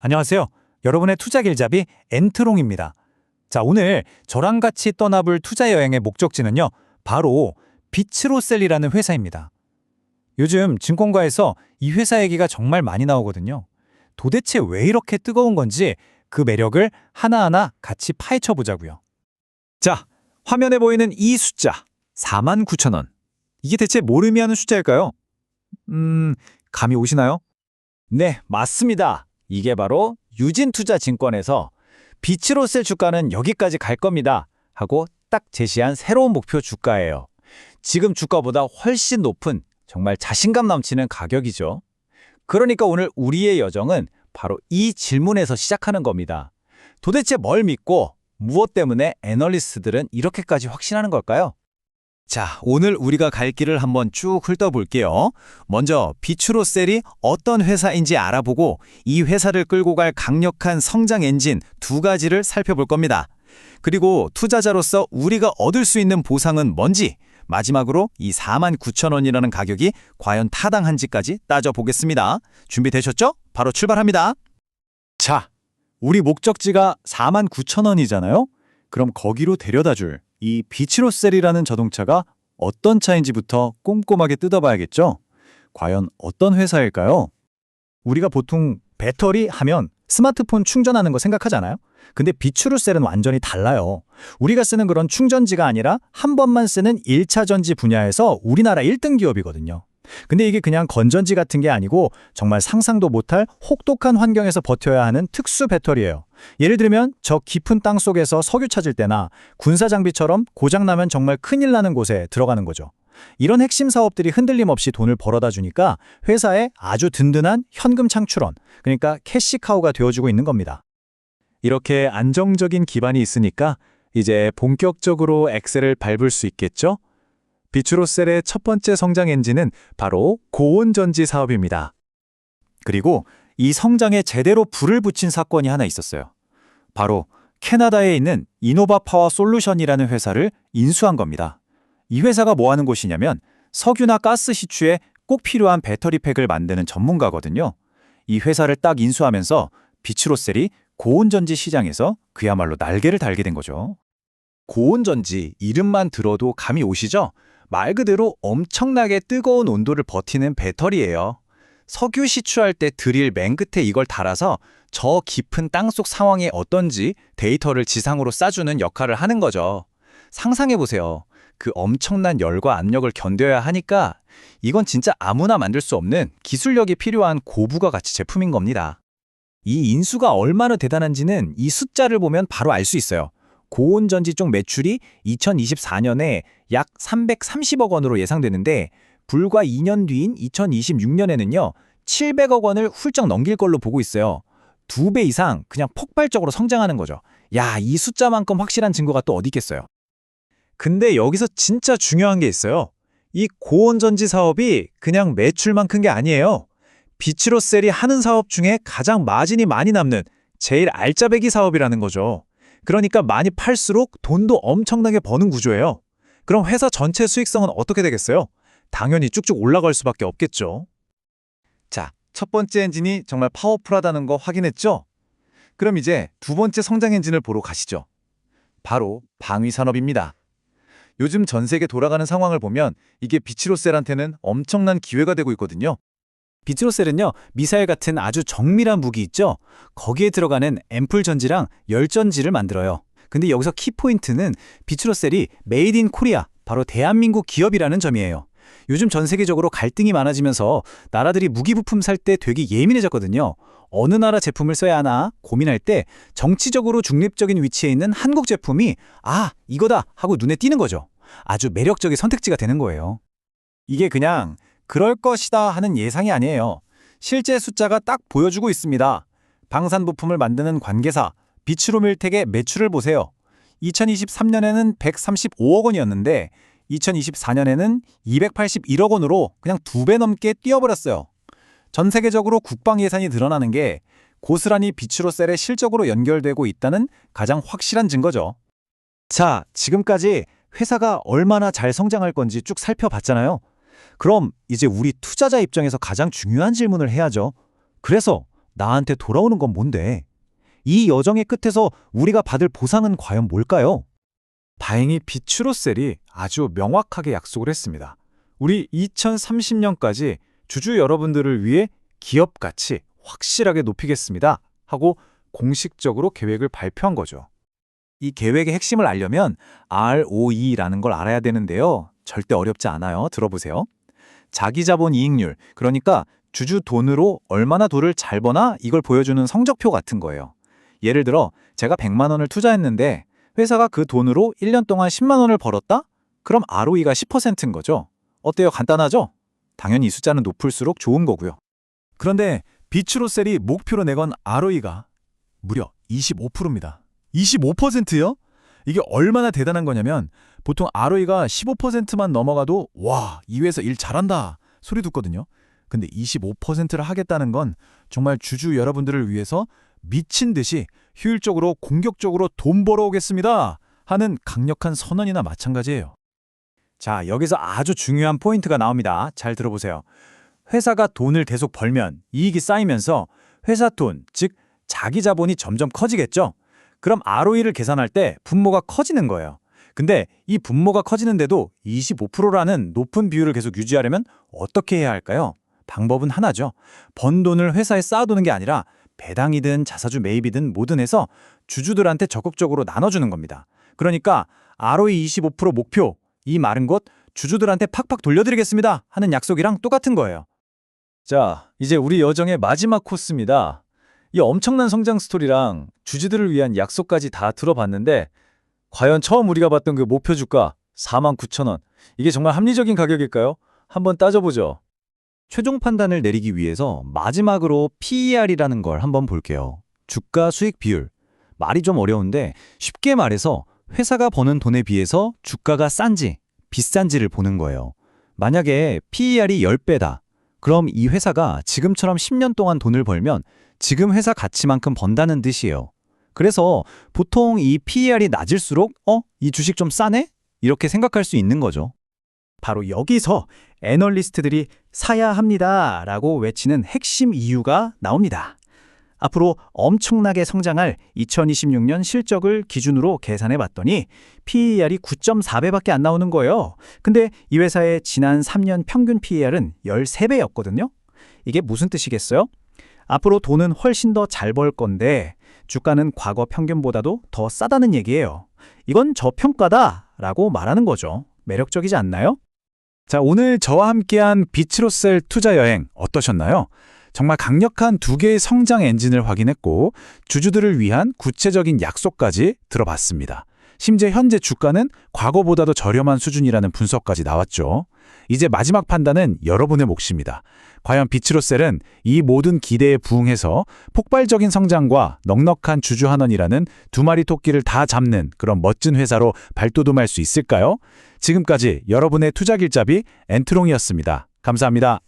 안녕하세요. 여러분의 투자 길잡이 엔트롱입니다. 자, 오늘 저랑 같이 떠나볼 투자 여행의 목적지는요. 바로 비츠로셀이라는 회사입니다. 요즘 증권가에서 이 회사 얘기가 정말 많이 나오거든요. 도대체 왜 이렇게 뜨거운 건지 그 매력을 하나하나 같이 파헤쳐 보자고요. 자, 화면에 보이는 이 숫자 49,000원. 이게 대체 뭘 의미하는 숫자일까요? 감이 오시나요? 네, 맞습니다. 이게 바로 유진투자증권에서 비츠로셀 주가는 여기까지 갈 겁니다 하고 딱 제시한 새로운 목표 주가예요. 지금 주가보다 훨씬 높은 정말 자신감 넘치는 가격이죠. 그러니까 오늘 우리의 여정은 바로 이 질문에서 시작하는 겁니다. 도대체 뭘 믿고 무엇 때문에 애널리스트들은 이렇게까지 확신하는 걸까요? 자, 오늘 우리가 갈 길을 한번 쭉 훑어볼게요. 먼저 비츠로셀이 어떤 회사인지 알아보고 이 회사를 끌고 갈 강력한 성장 엔진 두 가지를 살펴볼 겁니다. 그리고 투자자로서 우리가 얻을 수 있는 보상은 뭔지, 마지막으로 이 49,000원이라는 가격이 과연 타당한지까지 따져보겠습니다. 준비되셨죠? 바로 출발합니다. 자, 우리 목적지가 49,000원이잖아요? 그럼 거기로 데려다줄 이 비츠로셀이라는 자동차가 어떤 차인지부터 꼼꼼하게 뜯어봐야겠죠? 과연 어떤 회사일까요? 우리가 보통 배터리 하면 스마트폰 충전하는 거 생각하잖아요? 근데 비츠로셀은 완전히 달라요. 우리가 쓰는 그런 충전지가 아니라 한 번만 쓰는 1차 전지 분야에서 우리나라 1등 기업이거든요. 근데 이게 그냥 건전지 같은 게 아니고 정말 상상도 못할 혹독한 환경에서 버텨야 하는 특수 배터리예요. 예를 들면 저 깊은 땅 속에서 석유 찾을 때나 군사 장비처럼 고장나면 정말 큰일 나는 곳에 들어가는 거죠. 이런 핵심 사업들이 흔들림 없이 돈을 벌어다 주니까 회사에 아주 든든한 현금 창출원, 그러니까 캐시카우가 되어주고 있는 겁니다. 이렇게 안정적인 기반이 있으니까 이제 본격적으로 엑셀을 밟을 수 있겠죠? 비츠로셀의 첫 번째 성장 엔진은 바로 고온전지 사업입니다. 그리고 이 성장에 제대로 불을 붙인 사건이 하나 있었어요. 바로 캐나다에 있는 이노바 파워 솔루션이라는 회사를 인수한 겁니다. 이 회사가 뭐 하는 곳이냐면 석유나 가스 시추에 꼭 필요한 배터리팩을 만드는 전문가거든요. 이 회사를 딱 인수하면서 비츠로셀이 고온전지 시장에서 그야말로 날개를 달게 된 거죠. 고온전지 이름만 들어도 감이 오시죠? 말 그대로 엄청나게 뜨거운 온도를 버티는 배터리예요. 석유 시추할 때 드릴 맨 끝에 이걸 달아서 저 깊은 땅속 상황이 어떤지 데이터를 지상으로 쏴주는 역할을 하는 거죠. 상상해보세요. 그 엄청난 열과 압력을 견뎌야 하니까 이건 진짜 아무나 만들 수 없는 기술력이 필요한 고부가 가치 제품인 겁니다. 이 인수가 얼마나 대단한지는 이 숫자를 보면 바로 알 수 있어요. 고온전지 쪽 매출이 2024년에 약 330억 원으로 예상되는데 불과 2년 뒤인 2026년에는요. 700억 원을 훌쩍 넘길 걸로 보고 있어요. 2배 이상 그냥 폭발적으로 성장하는 거죠. 야, 이 숫자만큼 확실한 증거가 또 어디 있겠어요. 근데 여기서 진짜 중요한 게 있어요. 이 고온전지 사업이 그냥 매출만 큰 게 아니에요. 비츠로셀이 하는 사업 중에 가장 마진이 많이 남는 제일 알짜배기 사업이라는 거죠. 그러니까 많이 팔수록 돈도 엄청나게 버는 구조예요. 그럼 회사 전체 수익성은 어떻게 되겠어요? 당연히 쭉쭉 올라갈 수밖에 없겠죠. 자, 첫 번째 엔진이 정말 파워풀하다는 거 확인했죠? 그럼 이제 두 번째 성장 엔진을 보러 가시죠. 바로 방위산업입니다. 요즘 전 세계 돌아가는 상황을 보면 이게 비츠로셀한테는 엄청난 기회가 되고 있거든요. 비츠로셀은요, 미사일 같은 아주 정밀한 무기 있죠? 거기에 들어가는 앰플 전지랑 열전지를 만들어요. 근데 여기서 키포인트는 비츠로셀이 메이드 인 코리아, 바로 대한민국 기업이라는 점이에요. 요즘 전 세계적으로 갈등이 많아지면서 나라들이 무기 부품 살 때 되게 예민해졌거든요. 어느 나라 제품을 써야 하나 고민할 때 정치적으로 중립적인 위치에 있는 한국 제품이 이거다 하고 눈에 띄는 거죠. 아주 매력적인 선택지가 되는 거예요. 이게 그냥 그럴 것이다 하는 예상이 아니에요. 실제 숫자가 딱 보여주고 있습니다. 방산부품을 만드는 관계사 비츠로밀텍의 매출을 보세요. 2023년에는 135억 원이었는데 2024년에는 281억 원으로 그냥 2배 넘게 뛰어버렸어요. 전 세계적으로 국방 예산이 늘어나는 게 고스란히 비츠로셀의 실적으로 연결되고 있다는 가장 확실한 증거죠. 자, 지금까지 회사가 얼마나 잘 성장할 건지 쭉 살펴봤잖아요. 그럼 이제 우리 투자자 입장에서 가장 중요한 질문을 해야죠. 그래서 나한테 돌아오는 건 뭔데? 이 여정의 끝에서 우리가 받을 보상은 과연 뭘까요? 다행히 비추로셀이 아주 명확하게 약속을 했습니다. 우리 2030년까지 주주 여러분들을 위해 기업 가치 확실하게 높이겠습니다 하고 공식적으로 계획을 발표한 거죠. 이 계획의 핵심을 알려면 ROE라는 걸 알아야 되는데요. 절대 어렵지 않아요. 들어보세요. 자기자본 이익률, 그러니까 주주 돈으로 얼마나 돈을 잘 버나 이걸 보여주는 성적표 같은 거예요. 예를 들어 제가 100만 원을 투자했는데 회사가 그 돈으로 1년 동안 10만 원을 벌었다? 그럼 ROE가 10%인 거죠. 어때요? 간단하죠? 당연히 이 숫자는 높을수록 좋은 거고요. 그런데 비추로셀이 목표로 내건 ROE가 무려 25%입니다. 25%요? 이게 얼마나 대단한 거냐면 보통 ROE가 15%만 넘어가도 와, 이 회사 일 잘한다 소리 듣거든요. 근데 25%를 하겠다는 건 정말 주주 여러분들을 위해서 미친 듯이 효율적으로 공격적으로 돈 벌어오겠습니다 하는 강력한 선언이나 마찬가지예요. 자, 여기서 아주 중요한 포인트가 나옵니다. 잘 들어보세요. 회사가 돈을 계속 벌면 이익이 쌓이면서 회사 돈, 즉 자기 자본이 점점 커지겠죠? 그럼 ROE를 계산할 때 분모가 커지는 거예요. 근데 이 분모가 커지는데도 25%라는 높은 비율을 계속 유지하려면 어떻게 해야 할까요? 방법은 하나죠. 번 돈을 회사에 쌓아두는 게 아니라 배당이든 자사주 매입이든 뭐든 해서 주주들한테 적극적으로 나눠주는 겁니다. 그러니까 ROE 25% 목표, 이 말은 곧 주주들한테 팍팍 돌려드리겠습니다 하는 약속이랑 똑같은 거예요. 자, 이제 우리 여정의 마지막 코스입니다. 이 엄청난 성장 스토리랑 주주들을 위한 약속까지 다 들어봤는데 과연 처음 우리가 봤던 그 목표 주가 49,000원, 이게 정말 합리적인 가격일까요? 한번 따져보죠. 최종 판단을 내리기 위해서 마지막으로 PER이라는 걸 한번 볼게요. 주가 수익 비율. 말이 좀 어려운데 쉽게 말해서 회사가 버는 돈에 비해서 주가가 싼지 비싼지를 보는 거예요. 만약에 PER이 10배다. 그럼 이 회사가 지금처럼 10년 동안 돈을 벌면 지금 회사 가치만큼 번다는 뜻이에요. 그래서 보통 이 PER이 낮을수록 이 주식 좀 싸네? 이렇게 생각할 수 있는 거죠. 바로 여기서 애널리스트들이 사야 합니다 라고 외치는 핵심 이유가 나옵니다. 앞으로 엄청나게 성장할 2026년 실적을 기준으로 계산해 봤더니 PER이 9.4배밖에 안 나오는 거예요. 근데 이 회사의 지난 3년 평균 PER은 13배였거든요. 이게 무슨 뜻이겠어요? 앞으로 돈은 훨씬 더 잘 벌 건데 주가는 과거 평균보다도 더 싸다는 얘기예요. 이건 저평가다라고 말하는 거죠. 매력적이지 않나요? 자, 오늘 저와 함께한 비추로셀 투자 여행 어떠셨나요? 정말 강력한 두 개의 성장 엔진을 확인했고 주주들을 위한 구체적인 약속까지 들어봤습니다. 심지어 현재 주가는 과거보다도 저렴한 수준이라는 분석까지 나왔죠. 이제 마지막 판단은 여러분의 몫입니다. 과연 비추로셀은 이 모든 기대에 부응해서 폭발적인 성장과 넉넉한 주주 환원이라는 두 마리 토끼를 다 잡는 그런 멋진 회사로 발돋움할 수 있을까요? 지금까지 여러분의 투자 길잡이 엔트롱이었습니다. 감사합니다.